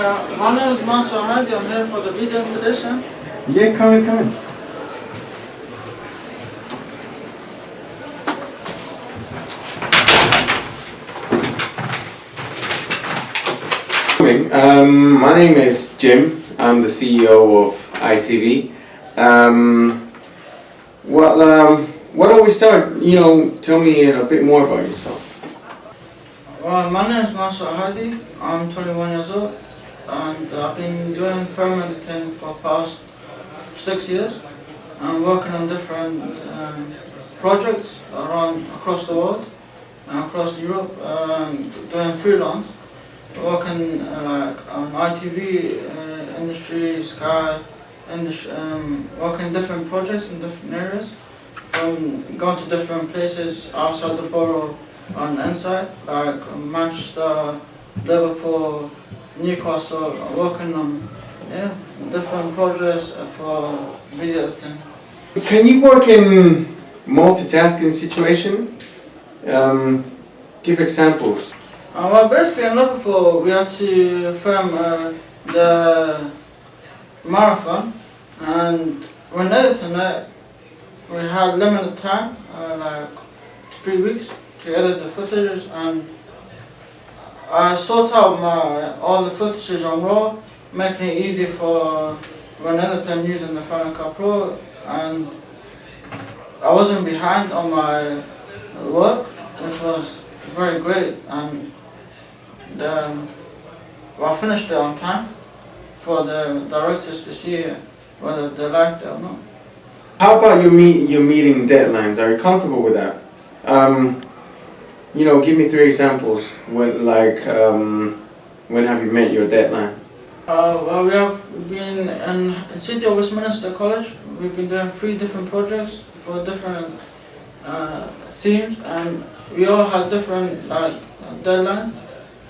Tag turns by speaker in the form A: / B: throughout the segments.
A: My name is Mansur Hadi. I'm here for the video installation.
B: Yeah, come in, come in. My name is Jim. I'm the CEO of ITV. Why don't we start? Tell me a bit more about yourself.
A: Well, my name is Mansur Hadi. I'm 21 years old, and I've been doing film editing for the past 6 years. I'm working on different projects across the world, across Europe, doing freelance. Working on ITV industry, Sky industry, working different projects in different areas, from going to different places outside the borough and inside, like Manchester, Liverpool, Newcastle, working on different projects for video editing.
B: Can you work in multitasking situation? Give examples.
A: Well, basically in Liverpool we had to film the marathon, and when editing it we had limited time, like 3 weeks to edit the footages, and I sort out all the footages on RAW, making it easy for when editing using the Final Cut Pro, and I wasn't behind on my work, which was very great, and I finished it on time for the directors to see whether they liked it or not.
B: How about your meeting deadlines? Are you comfortable with that? Give me 3 examples. When have you met your deadline?
A: Well, we have been in City of Westminster College. We've been doing 3 different projects for different themes, and we all had different deadlines.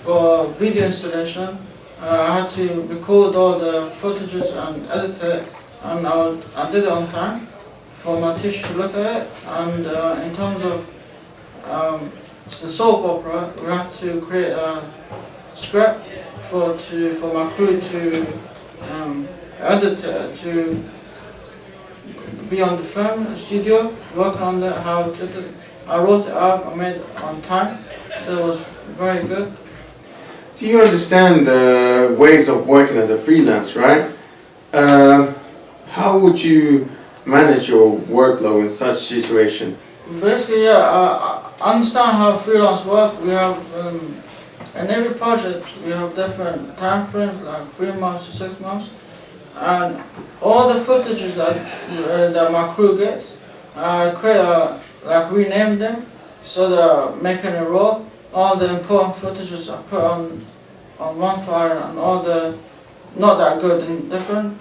A: For video installation, I had to record all the footages and edit it, and I did it on time for my teacher to look at it. And in terms of the soap opera, we had to create a script for my crew to edit it, to be on the film studio, working on it, how to edit it. I wrote it up, I made it on time, so it was very good.
B: Do you understand the ways of working as a freelance, right? How would you manage your workload in such situation?
A: Basically, yeah, I understand how freelance work. We have, in every project, we have different time frames, like 3 months to 6 months. And all the footages that my crew gets, I rename them, so they're making it raw. All the important footages are put on one file, and all the not that good in different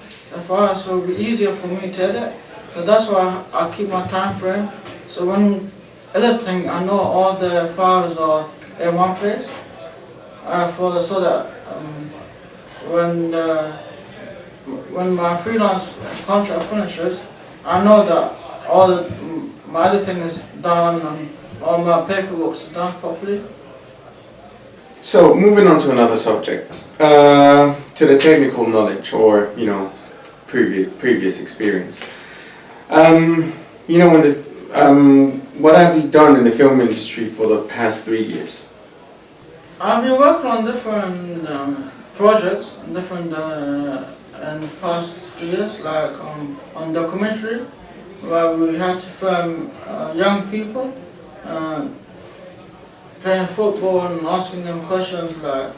A: files, so it'll be easier for me to edit. So that's why I keep my time frame. So when editing, I know all the files are in one place, so that when my freelance contract finishes, I know that my editing is done and all my paperwork is done properly.
B: So, moving on to another subject, to the technical knowledge or, previous experience. What have you done in the film industry for the past 3 years?
A: I've been working on different projects, in the past 3 years, like on documentary, where we had to film young people playing football and asking them questions like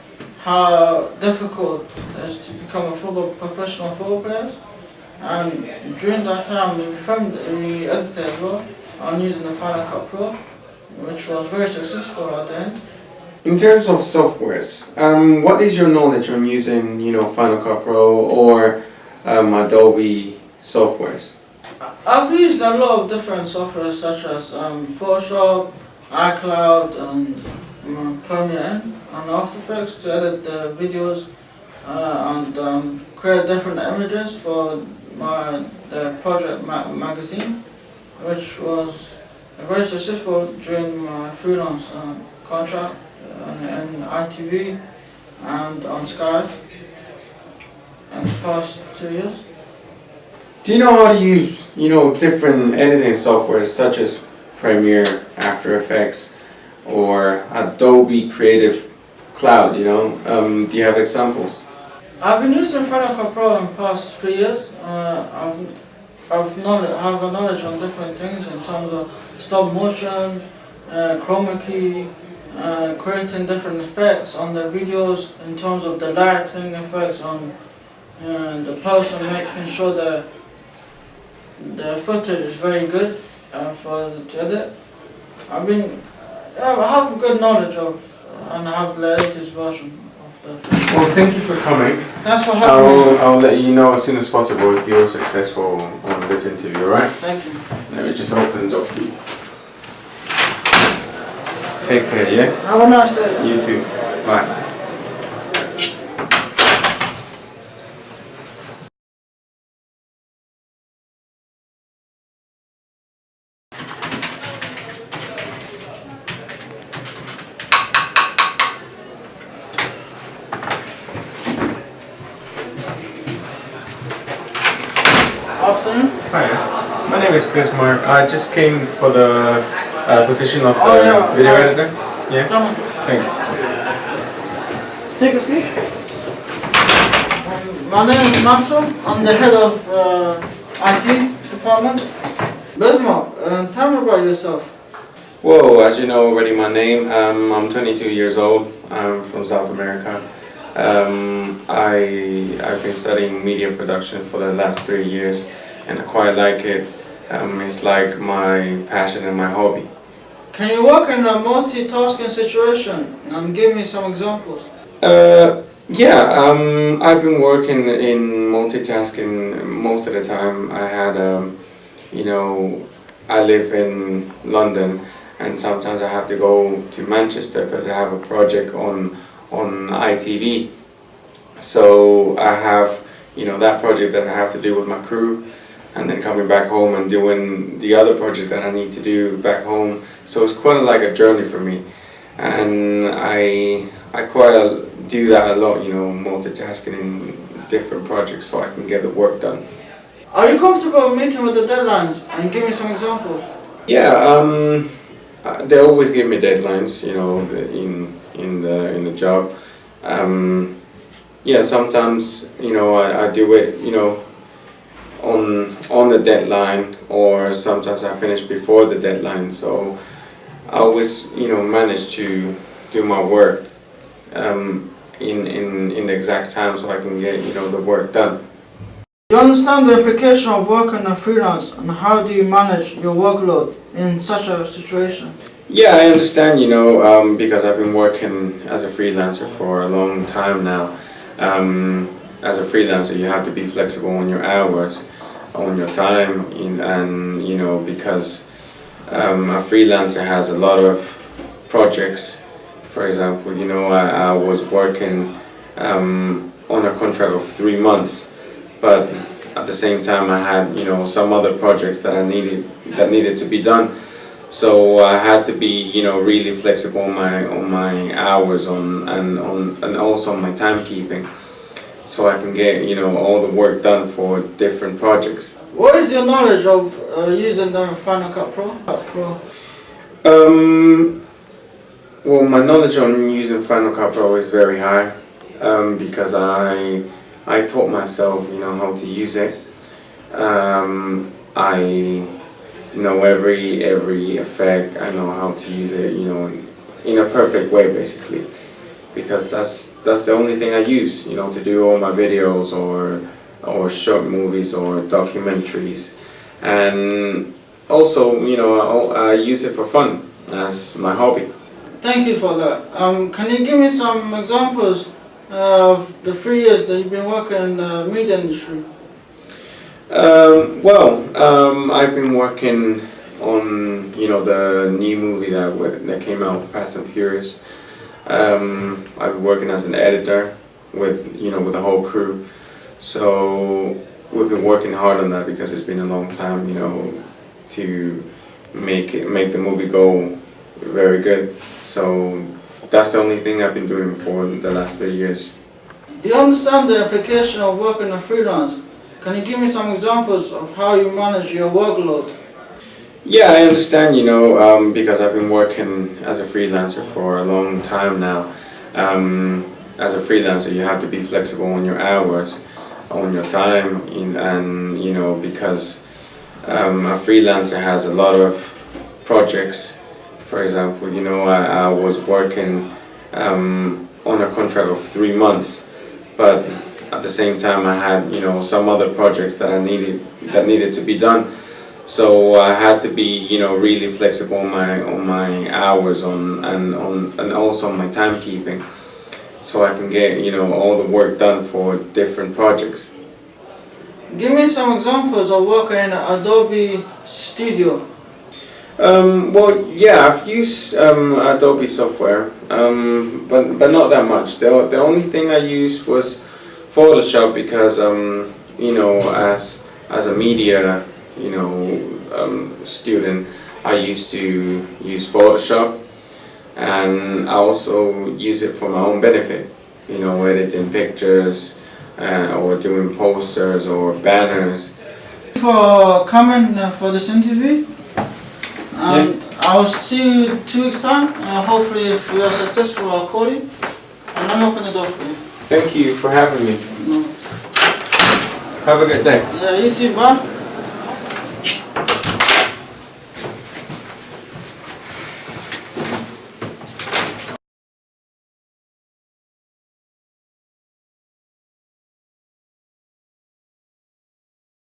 A: how difficult it is to become a professional football player. And during that time we edited as well on using the Final Cut Pro, which was very successful at the end.
B: In terms of softwares, what is your knowledge on using, Final Cut Pro or Adobe softwares?
A: I've used a lot of different softwares such as Photoshop, iCloud, and Premiere and After Effects to edit the videos and create different images for the project magazine, which was very successful during my freelance contract in ITV and on Sky. in the past 2 years.
B: Do you know how to use, different editing software such as Premiere, After Effects, or Adobe Creative Cloud, do you have examples?
A: I've been using Final Cut Pro in the past 3 years. Have a knowledge on different things in terms of stop motion, chroma key, creating different effects on the videos in terms of the lighting effects on the person, making sure that the footage is very good to edit. I have good knowledge of and I have the latest version of the.
B: Well, thank you for coming.
A: Thanks for having me.
B: I'll let you know as soon as possible if you're successful on this interview, alright?
A: Thank you.
B: Let me just open the door for you. Take care, yeah?
A: Have a nice day.
B: You too. Bye.
A: Afternoon.
B: Hi, my name is Bismarck. I just came for the position of the
A: yeah,
B: video editor. Yeah?
A: Come on.
B: Thank you.
A: Take a seat. My name is Maso. I'm the head of IT department. Bismarck, tell me about yourself.
B: Well, as you know already my name, I'm 22 years old. I'm from South America. I've been studying media production for the last 3 years and I quite like it. It's like my passion and my hobby.
A: Can you work in a multitasking situation and give me some examples?
B: Yeah, I've been working in multitasking most of the time. I had, I live in London and sometimes I have to go to Manchester because I have a project on ITV. So I have, that project that I have to do with my crew and then coming back home and doing the other project that I need to do back home. So it's quite like a journey for me. And I quite do that a lot, multitasking in different projects so I can get the work done.
A: Are you comfortable meeting with the deadlines and give me some examples?
B: Yeah, they always give me deadlines, in the job. Yeah, sometimes I do it on the deadline, or sometimes I finish before the deadline. So I always manage to do my work in the exact time so I can get the work done.
A: Do you understand the implication of working as freelance and how do you manage your workload in such a situation?
B: Yeah, I understand, because I've been working as a freelancer for a long time now. As a freelancer, you have to be flexible on your hours, on your time, and because a freelancer has a lot of projects. For example, I was working on a contract of 3 months, but at the same time I had some other projects that needed to be done. So I had to be really flexible on my hours and also on my timekeeping, so I can get all the work done for different projects.
A: What is your knowledge of using the Final Cut Pro?
B: Well, my knowledge on using Final Cut Pro is very high because I taught myself how to use it. I know every effect. I know how to use it in a perfect way, basically, because that's the only thing I use to do all my videos or short movies or documentaries. And also I use it for fun as my hobby.
A: Thank you for that. Can you give me some examples of the 3 years that you've been working in the media industry?
B: I've been working on the new movie that came out, Fast and Furious. I've been working as an editor with the whole crew. So we've been working hard on that because it's been a long time to make the movie go very good. So that's the only thing I've been doing for the last 3 years.
A: Do you understand the application of working as freelance? Can you give me some examples of how you manage your workload?
B: Yeah, I understand, because I've been working as a freelancer for a long time now. As a freelancer, you have to be flexible on your hours, on your time, because a freelancer has a lot of projects. For example, I was working on a contract of 3 months, but at the same time, I had, some other projects that needed to be done. So I had to be, really flexible on my hours and also on my timekeeping, so I can get, all the work done for different projects.
A: Give me some examples of working in Adobe Studio.
B: Well, yeah, I've used Adobe software, but not that much. The only thing I used was Photoshop because, as a media, student, I used to use Photoshop, and I also use it for my own benefit, editing pictures or doing posters or banners.
A: For coming for this interview, and I'll see you 2 weeks time. Hopefully, if we are successful, I'll call you, and I'm open the door for you.
B: Thank you for having me.
A: No.
B: Have a good day.
A: Yeah, you too, bye.